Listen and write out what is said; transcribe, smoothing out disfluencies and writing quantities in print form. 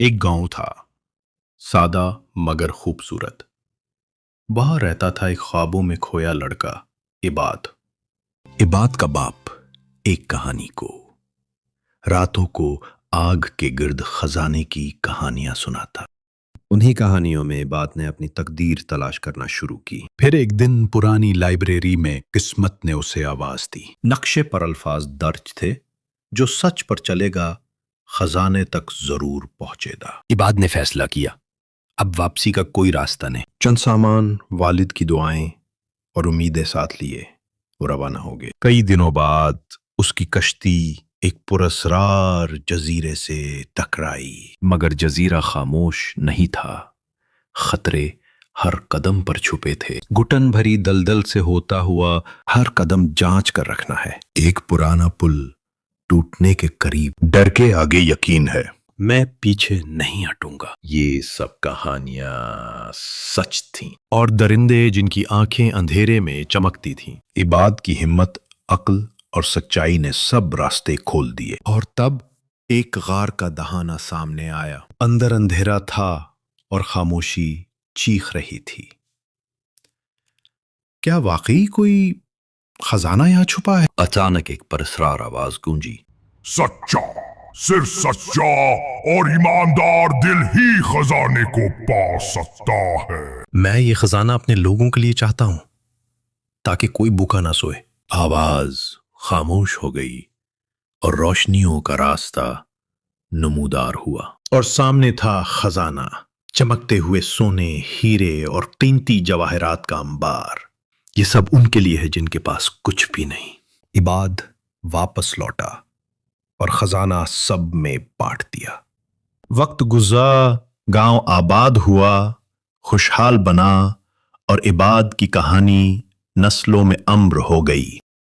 ایک گاؤں تھا، سادہ مگر خوبصورت۔ وہاں رہتا تھا ایک خوابوں میں کھویا لڑکا، عباد۔ عباد کا باپ ایک کہانی کو، راتوں کو آگ کے گرد خزانے کی کہانیاں سناتا۔ انہی کہانیوں میں عباد نے اپنی تقدیر تلاش کرنا شروع کی۔ پھر ایک دن پرانی لائبریری میں قسمت نے اسے آواز دی۔ نقشے پر الفاظ درج تھے، جو سچ پر چلے گا خزانے تک ضرور پہنچے گا۔ عباد نے فیصلہ کیا، اب واپسی کا کوئی راستہ نہیں۔ چند سامان، والد کی دعائیں اور امیدیں ساتھ لیے وہ روانہ ہو گئے۔ کئی دنوں بعد اس کی کشتی ایک پراسرار جزیرے سے ٹکرائی، مگر جزیرہ خاموش نہیں تھا۔ خطرے ہر قدم پر چھپے تھے۔ گھٹن بھری دلدل سے ہوتا ہوا ہر قدم جانچ کر رکھنا ہے۔ ایک پرانا پل ٹوٹنے کے قریب، ڈر کے آگے یقین ہے، میں پیچھے نہیں ہٹوں گا۔ یہ سب کہانیاں سچ تھیں، اور درندے جن کی آنکھیں اندھیرے میں چمکتی تھیں۔ عباد کی ہمت، عقل اور سچائی نے سب راستے کھول دیے۔ اور تب ایک غار کا دہانہ سامنے آیا۔ اندر اندھیرا تھا اور خاموشی چیخ رہی تھی۔ کیا واقعی کوئی خزانہ یہاں چھپا ہے؟ اچانک ایک پراسرار آواز گونجی۔ سچا، صرف سچا اور ایماندار دل ہی خزانے کو پا سکتا ہے۔ میں یہ خزانہ اپنے لوگوں کے لیے چاہتا ہوں، تاکہ کوئی بھوکا نہ سوئے۔ آواز خاموش ہو گئی اور روشنیوں کا راستہ نمودار ہوا، اور سامنے تھا خزانہ، چمکتے ہوئے سونے، ہیرے اور قیمتی جواہرات کا انبار۔ یہ سب ان کے لیے ہے جن کے پاس کچھ بھی نہیں۔ عباد واپس لوٹا اور خزانہ سب میں بانٹ دیا۔ وقت گزرا، گاؤں آباد ہوا، خوشحال بنا، اور عباد کی کہانی نسلوں میں امر ہو گئی۔